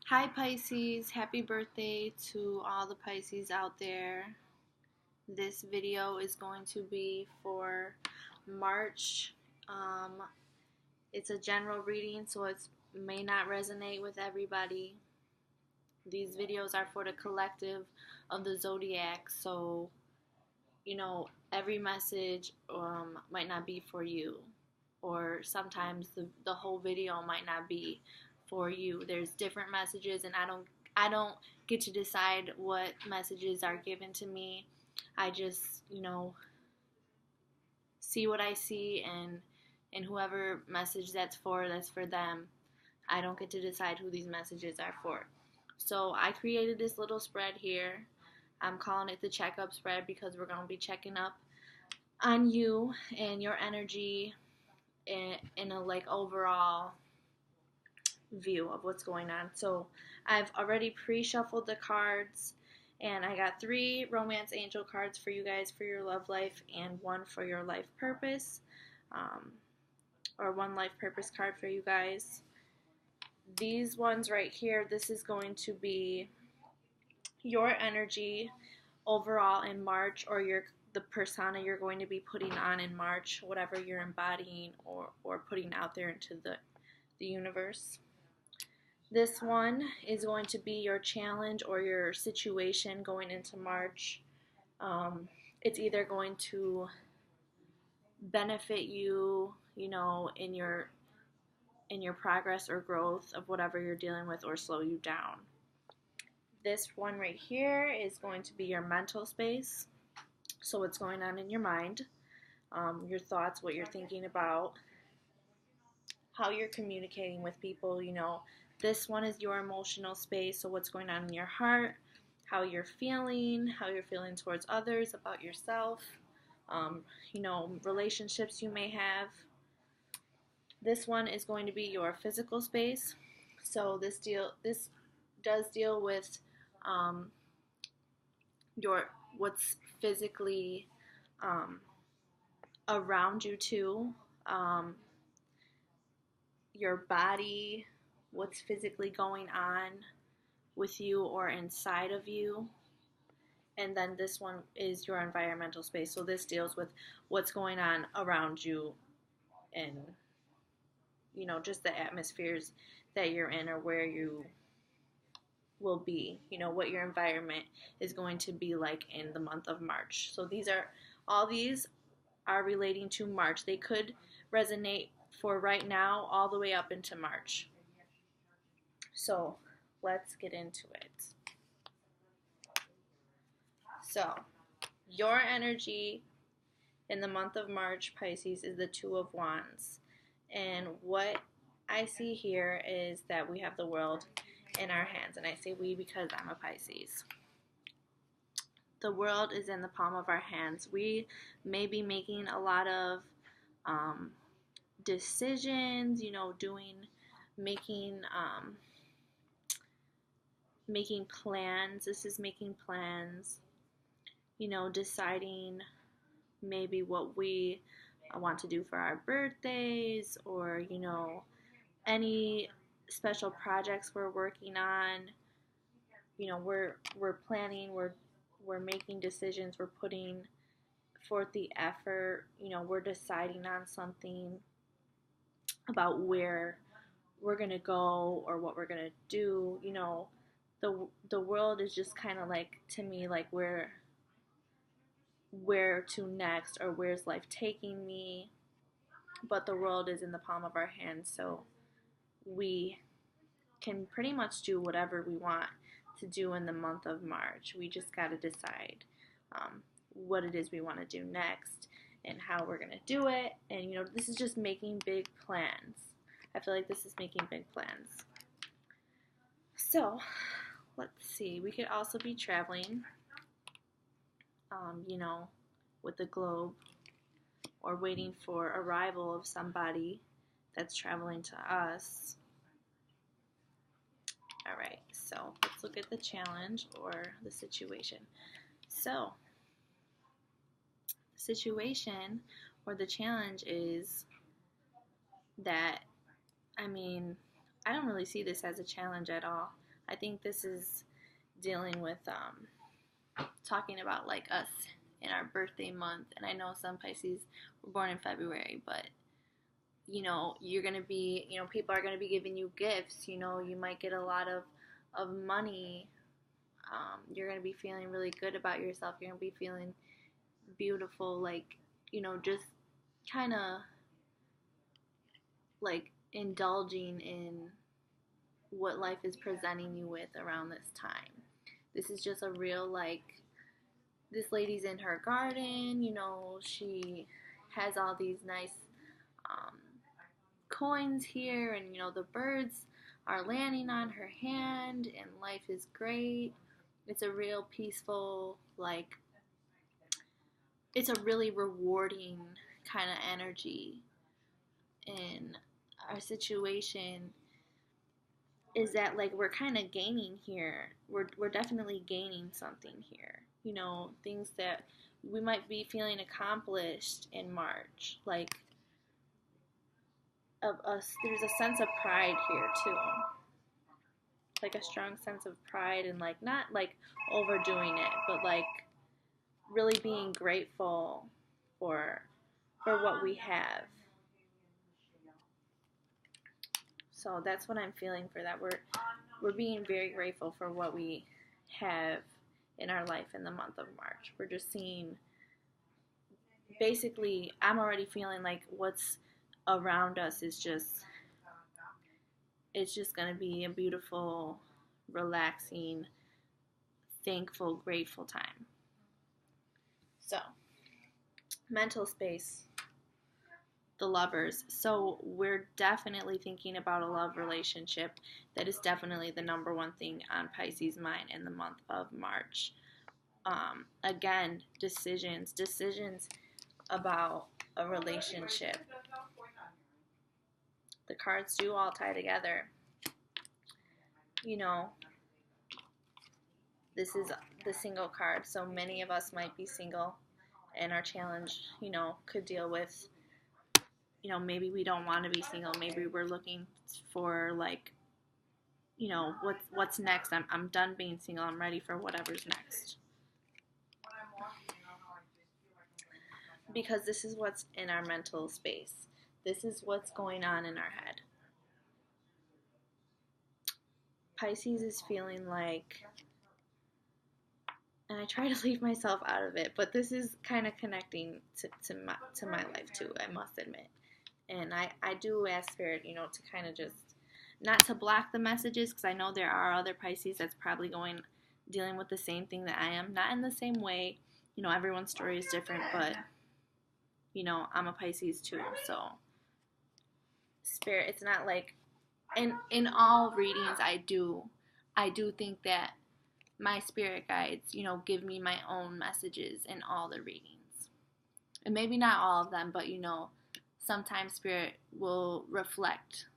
Hi Pisces, happy birthday to all the Pisces out there. This video is going to be for March. Um, it's a general reading, so it may not resonate with everybody. These videos are for the collective of the zodiac, so every message might not be for you, or sometimes the whole video might not be for you. There's different messages, and I don't get to decide what messages are given to me. I just see what I see, and whoever message that's for them. I don't get to decide who these messages are for. So I created this little spread here. I'm calling it the checkup spread because we're going to be checking up on you and your energy in a overall view of what's going on. So I've already pre-shuffled the cards, and I got 3 romance angel cards for you guys for your love life and 1 for your life purpose, or 1 life purpose card for you guys. These ones right here, this is going to be your energy overall in March, or the persona you're going to be putting on in March, whatever you're embodying or putting out there into the universe. This one is going to be your challenge or your situation going into March. It's either going to benefit you, in your progress or growth of whatever you're dealing with, or slow you down. This one right here is going to be your mental space. So what's going on in your mind, your thoughts, what you're thinking about, how you're communicating with people. This one is your emotional space. So what's going on in your heart, how you're feeling towards others, about yourself, relationships you may have. This one is going to be your physical space. So this does deal with what's physically around you too, your body, what's physically going on with you or inside of you. And then this one is your environmental space. So this deals with what's going on around you, and just the atmospheres that you're in, or where you will be, what your environment is going to be like in the month of March. So all these are relating to March. They could resonate for right now all the way up into March. So let's get into it. So your energy in the month of March, Pisces, is the 2 of Wands. And what I see here is that we have the world in our hands. And I say we because I'm a Pisces. The world is in the palm of our hands. We may be making a lot of decisions, making plans. This is making plans, deciding maybe what we want to do for our birthdays, or any special projects we're working on. We're planning, we're making decisions, we're putting forth the effort. We're deciding on something about where we're gonna go or what we're gonna do. The world is just kind of like, to me, like where to next, or where's life taking me. But the world is in the palm of our hands, so we can pretty much do whatever we want to do in the month of March. We just got to decide what it is we want to do next and how we're going to do it. And this is just making big plans. I feel like this is making big plans. So let's see, we could also be traveling, with the globe, or waiting for arrival of somebody that's traveling to us. Alright, so let's look at the challenge or the situation. So, the situation or the challenge is that, I don't really see this as a challenge at all. I think this is dealing with talking about like us in our birthday month. And I know some Pisces were born in February, but you're going to be, people are going to be giving you gifts. You might get a lot of money. You're going to be feeling really good about yourself. You're going to be feeling beautiful, like, just kind of like indulging in what life is presenting you with around this time. This is just a real, like, this lady's in her garden, she has all these nice coins here, and the birds are landing on her hand, and life is great. It's a real peaceful, like, it's a really rewarding kind of energy. And our situation is that, like, we're kind of gaining here. We're definitely gaining something here. Things that we might be feeling accomplished in March, like, of us. There's a sense of pride here too, like a strong sense of pride, and like not like overdoing it, but like really being grateful for what we have. So that's what I'm feeling for that. We're being very grateful for what we have in our life in the month of March. We're just seeing, basically, I'm already feeling like what's around us is just, it's just going to be a beautiful, relaxing, thankful, grateful time. So, mental space, the Lovers. So we're definitely thinking about a love relationship. That is definitely the number one thing on Pisces' mind in the month of March. Again, decisions about a relationship. The cards do all tie together. This is the single card, so many of us might be single, and our challenge, could deal with, maybe we don't want to be single. Maybe we're looking for, like, what's next. I'm done being single. I'm ready for whatever's next. Because this is what's in our mental space. This is what's going on in our head. Pisces is feeling like, and I try to leave myself out of it, but this is kind of connecting to my life too, I must admit. And I do ask Spirit, to kind of just, not to block the messages, because I know there are other Pisces that's probably dealing with the same thing that I am. Not in the same way. Everyone's story is different, but, I'm a Pisces too. So, Spirit, it's not like, in all readings I do think that my spirit guides, give me my own messages in all the readings. And maybe not all of them, but, sometimes Spirit will reflect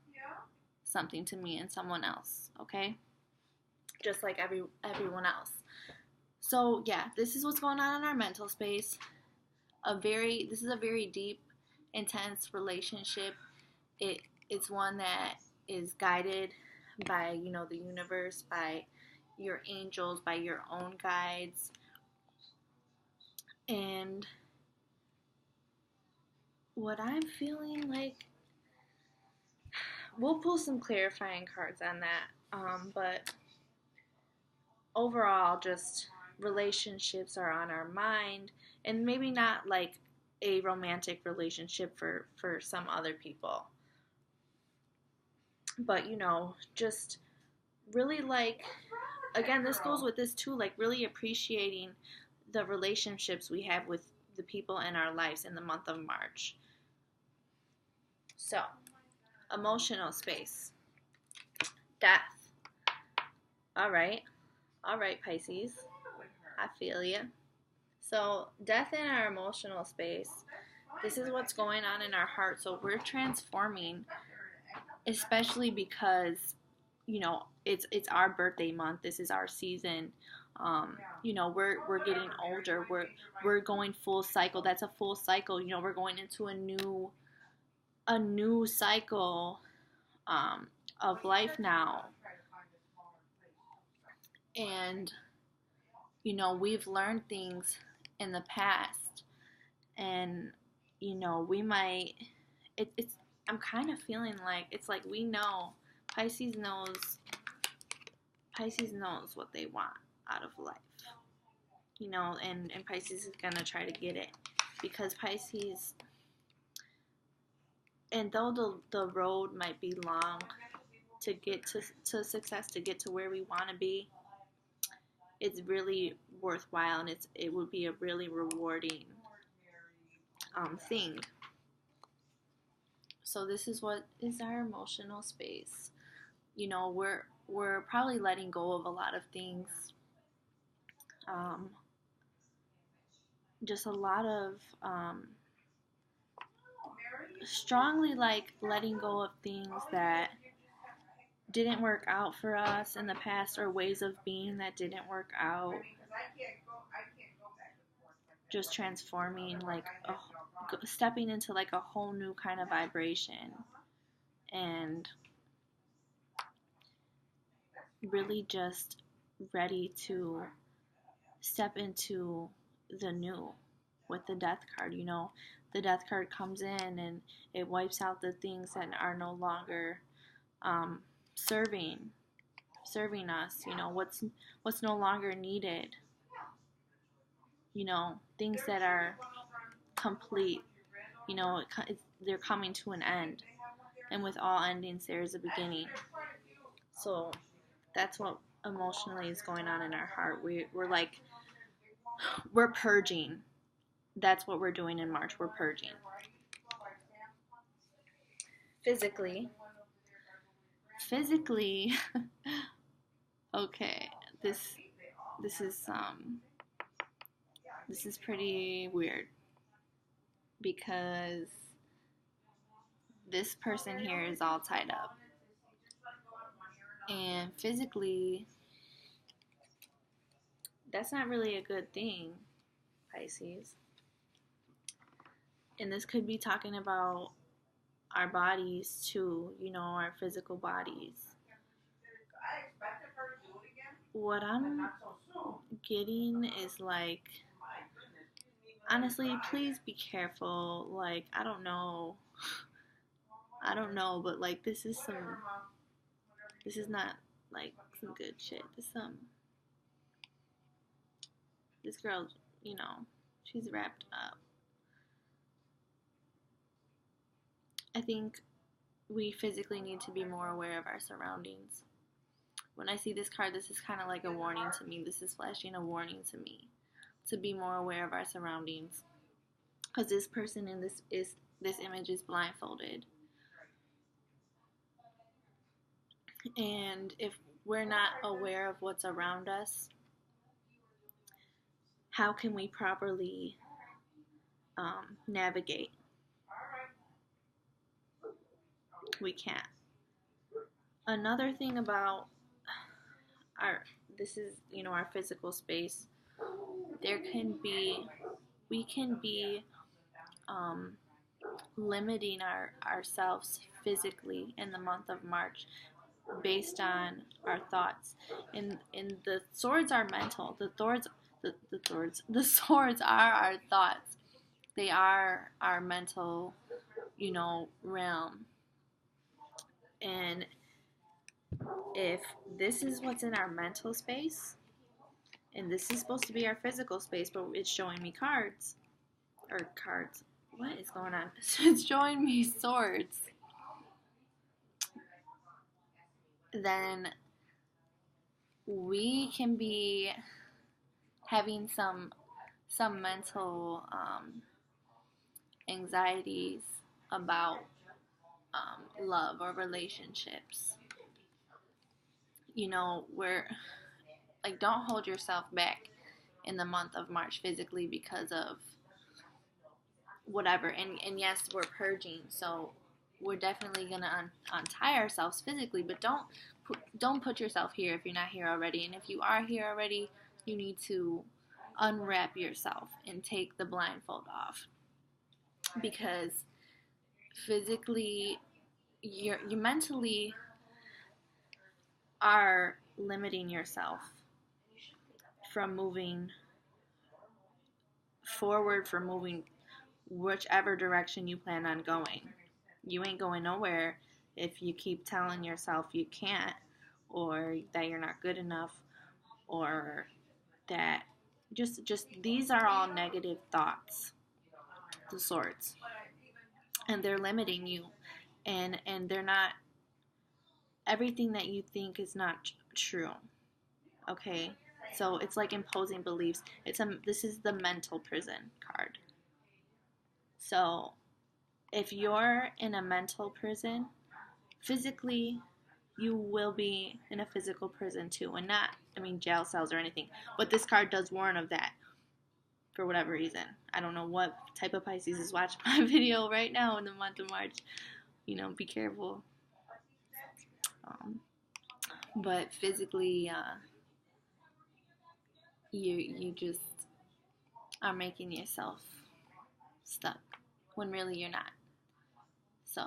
something to me and someone else, okay? Just like everyone else. So, yeah, this is what's going on in our mental space. This is a very deep, intense relationship. It's one that is guided by, the universe, by your angels, by your own guides. And what I'm feeling like, we'll pull some clarifying cards on that, but overall, just relationships are on our mind, and maybe not like a romantic relationship for some other people, but just really, like, again, this goes with this too, like really appreciating the relationships we have with the people in our lives in the month of March. So, emotional space, death. All right, Pisces, I feel you. So, death in our emotional space, this is what's going on in our heart. So we're transforming, especially because, it's our birthday month. This is our season. We're getting older. We're going full cycle. That's a full cycle. We're going into a new cycle of life now. And, you know, we've learned things in the past, and, you know, we might, it's, I'm kind of feeling like, it's like we know, Pisces knows, Pisces knows what they want out of life, you know, and Pisces is going to try to get it, because Pisces, and though the road might be long to get to success, to get to where we want to be, it's really worthwhile, and it would be a really rewarding thing. So this is what is our emotional space. You know, we're probably letting go of a lot of things. Um, just a lot of strongly like letting go of things that didn't work out for us in the past, or ways of being that didn't work out. Just transforming, like stepping into like a whole new kind of vibration, and really just ready to step into the new with the death card. You know, the death card comes in and it wipes out the things that are no longer um, serving us. You know, what's no longer needed. You know, things that are complete. You know, they're coming to an end, and with all endings there is a beginning. So that's what emotionally is going on in our heart. We're like, we're purging. That's what we're doing in March. We're purging. Physically, okay, this is this is pretty weird, because this person here is all tied up, and physically that's not really a good thing, Pisces. And this could be talking about our bodies too, you know, our physical bodies. What I'm getting is like, honestly, please be careful. Like, I don't know, but like this is not like some good shit. This girl, you know, she's wrapped up. I think we physically need to be more aware of our surroundings. When I see this card, this is kind of like a warning to me. This is flashing a warning to me to be more aware of our surroundings, because this person in this image is blindfolded, and if we're not aware of what's around us, how can we properly navigate? We can't. Another thing about this is, you know, our physical space. We can be limiting ourselves physically in the month of March based on our thoughts. And the swords are mental. The swords are our thoughts. They are our mental, you know, realm. And if this is what's in our mental space, and this is supposed to be our physical space, but it's showing me cards. What is going on? It's showing me swords. Then we can be having some mental anxieties about love or relationships. You know, we're like, don't hold yourself back in the month of March physically because of whatever. And yes, we're purging, so we're definitely gonna untie ourselves physically, but don't put yourself here if you're not here already. And if you are here already, you need to unwrap yourself and take the blindfold off, because physically you mentally are limiting yourself from moving forward, from moving whichever direction you plan on going. You ain't going nowhere if you keep telling yourself you can't, or that you're not good enough, or that just these are all negative thoughts, the sorts, and they're limiting you, and they're not, everything that you think is not true. Okay, so it's like imposing beliefs. This is the mental prison card. So if you're in a mental prison, physically you will be in a physical prison too, and not, I mean, jail cells or anything, but this card does warn of that for whatever reason. I don't know what type of Pisces is watching my video right now in the month of March. You know, be careful. But physically, you just are making yourself stuck when really you're not. So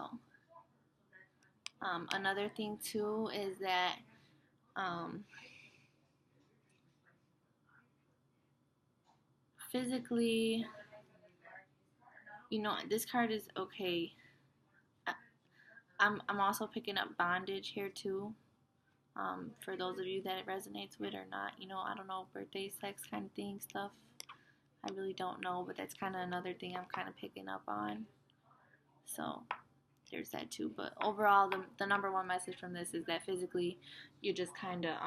another thing too is that physically, you know, this card is okay. I'm also picking up bondage here too. For those of you that it resonates with or not, you know, I don't know, birthday, sex kind of thing, stuff. I really don't know, but that's kind of another thing I'm kind of picking up on. So there's that too. But overall, the number one message from this is that physically, you're just kind of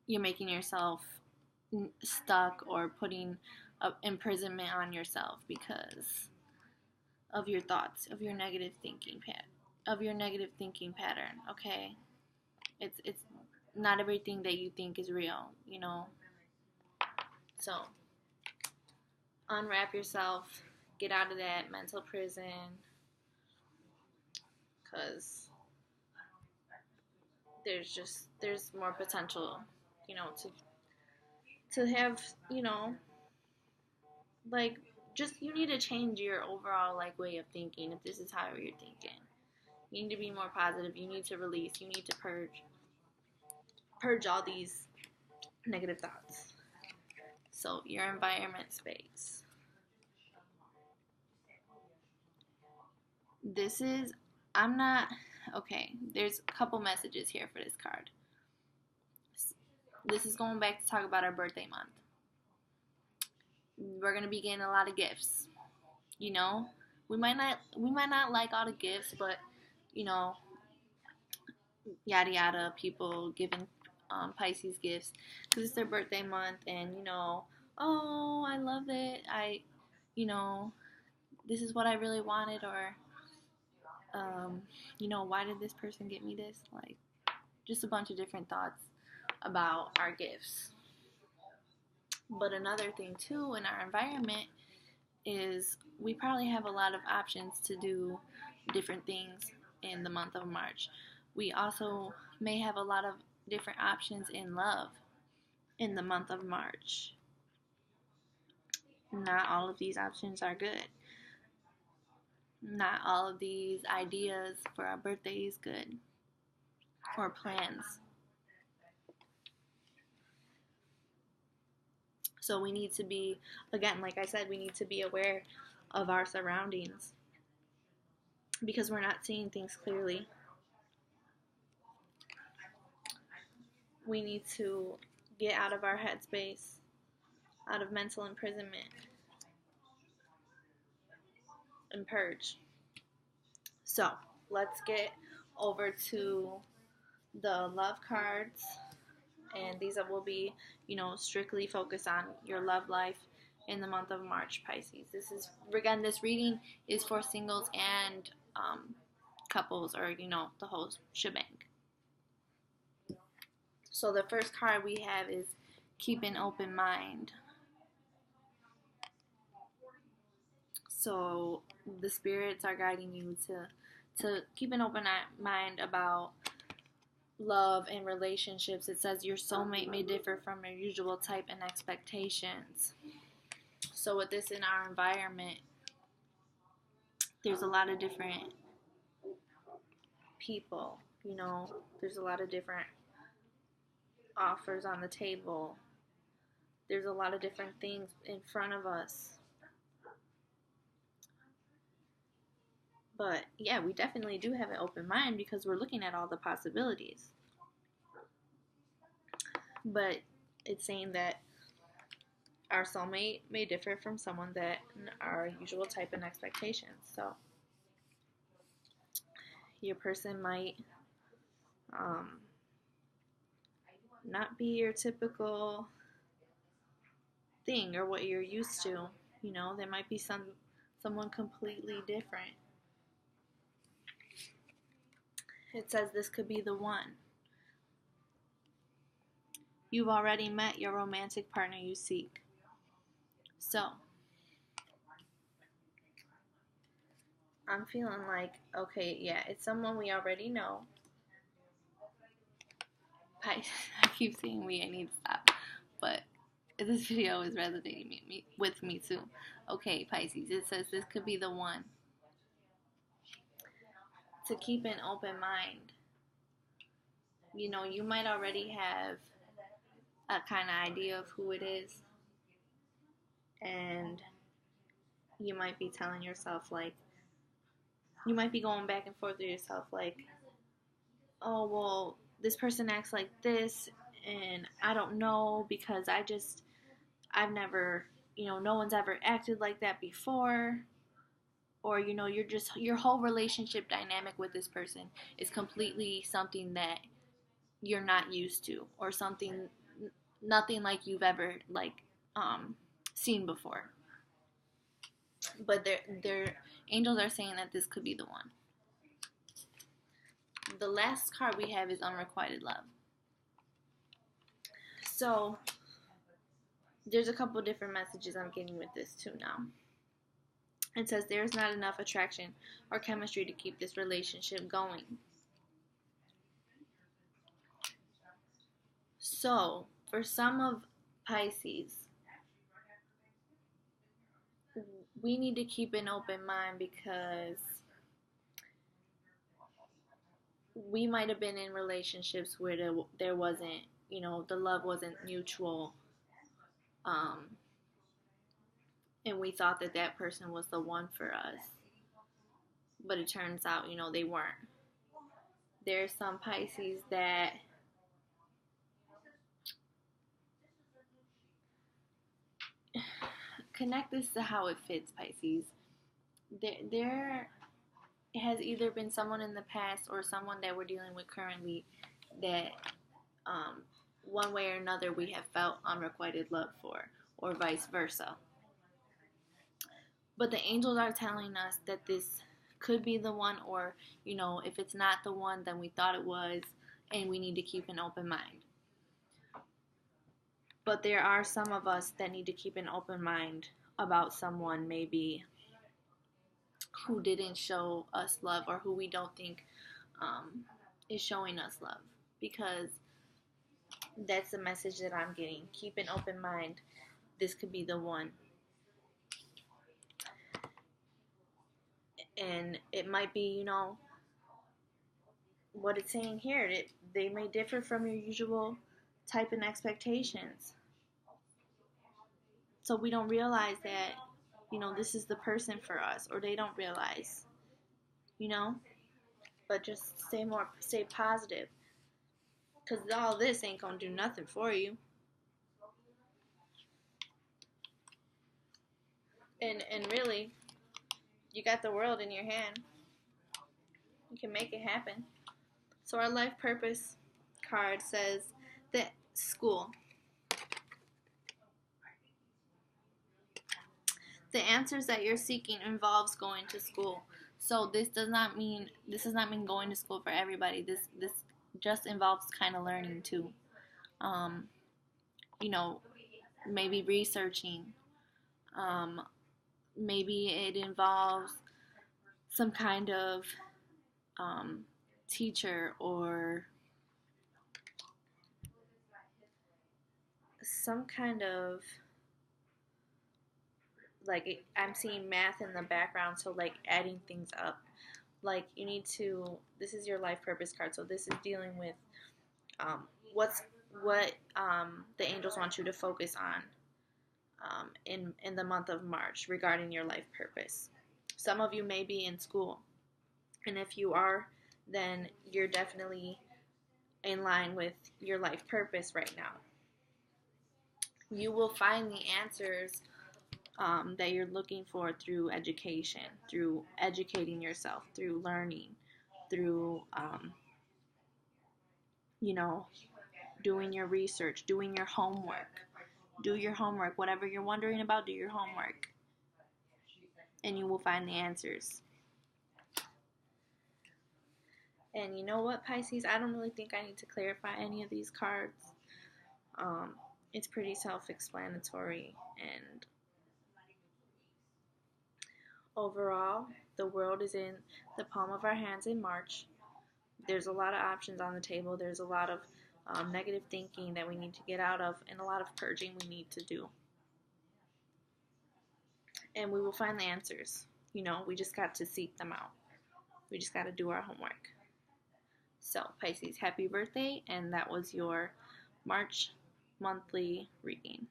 you're making yourself stuck or putting imprisonment on yourself because of your thoughts, of your negative thinking pattern. Okay, it's not everything that you think is real, you know. So unwrap yourself, get out of that mental prison, because there's more potential, you know, to have, you know, like, just, you need to change your overall like way of thinking. If this is how you're thinking, you need to be more positive. You need to release, you need to purge all these negative thoughts. So your environment space, this is, I'm not, okay, there's a couple messages here for this card. This is going back to talk about our birthday month. We're going to be getting a lot of gifts, you know. We might not like all the gifts, but, you know, yada yada, people giving Pisces gifts because it's their birthday month, and, you know, oh, I love it, you know, this is what I really wanted, or you know, why did this person get me this? Like, just a bunch of different thoughts about our gifts. But another thing too in our environment is we probably have a lot of options to do different things in the month of March. We also may have a lot of different options in love in the month of March. Not all of these options are good. Not all of these ideas for our birthday is good, or plans. So we need to be, again, like I said, we need to be aware of our surroundings because we're not seeing things clearly. We need to get out of our headspace, out of mental imprisonment, and purge. So let's get over to the love cards, and these will be, you know, strictly focused on your love life in the month of March, Pisces. This is, again, this reading is for singles and couples, or, you know, the whole shebang. So the first card we have is keep an open mind. So the spirits are guiding you to keep an open mind about love and relationships. It says your soulmate may differ from your usual type and expectations. So with this in our environment, there's a lot of different people, you know, there's a lot of different offers on the table. There's a lot of different things in front of us. But yeah, we definitely do have an open mind because we're looking at all the possibilities. But it's saying that our soulmate may differ from someone that our usual type and expectations. So your person might not be your typical thing or what you're used to. You know, there might be someone completely different. It says this could be the one. You've already met your romantic partner you seek. So I'm feeling like, okay, yeah, it's someone we already know. I keep saying we, I need to stop. But this video is resonating with me too. Okay, Pisces, it says this could be the one. To keep an open mind. You know, you might already have a kind of idea of who it is. And you might be telling yourself, like, you might be going back and forth with yourself, like, oh, well, this person acts like this, and I don't know because I've never, no one's ever acted like that before. Or, your whole relationship dynamic with this person is completely something that you're not used to, or nothing like you've ever, seen before. But their angels are saying that this could be the one. The last card we have is unrequited love. So there's a couple different messages I'm getting with this too now. It says there's not enough attraction or chemistry to keep this relationship going. So for some of Pisces, we need to keep an open mind because we might have been in relationships where there wasn't, the love wasn't mutual. And we thought that person was the one for us. But it turns out, they weren't. There's some Pisces that connect this to how it fits, Pisces. There has either been someone in the past or someone that we're dealing with currently that one way or another we have felt unrequited love for, or vice versa. But the angels are telling us that this could be the one, or, if it's not the one, then we thought it was, and we need to keep an open mind. But there are some of us that need to keep an open mind about someone maybe who didn't show us love, or who we don't think is showing us love. Because that's the message that I'm getting. Keep an open mind. This could be the one. And it might be, what it's saying here. They may differ from your usual type and expectations. So we don't realize that, this is the person for us. Or they don't realize, But just stay positive. Because all this ain't going to do nothing for you. And really, you got the world in your hand. You can make it happen. So our life purpose card says that school. The answers that you're seeking involves going to school. So this does not mean going to school for everybody. This just involves kind of learning too. Maybe researching. Maybe it involves some kind of teacher, or some kind of, I'm seeing math in the background, so adding things up. You need to, this is your life purpose card, so this is dealing with what's what the angels want you to focus on in the month of March regarding your life purpose. Some of you may be in school, and if you are, then you're definitely in line with your life purpose right now. You will find the answers that you're looking for through education, through educating yourself, through learning, through, doing your research, doing your homework. Do your homework. Whatever you're wondering about, do your homework. And you will find the answers. And you know what, Pisces? I don't really think I need to clarify any of these cards. It's pretty self-explanatory. And overall, the world is in the palm of our hands in March. There's a lot of options on the table. There's a lot of negative thinking that we need to get out of, and a lot of purging we need to do. And we will find the answers. We just got to seek them out. We just got to do our homework. So, Pisces, happy birthday, and that was your March monthly reading.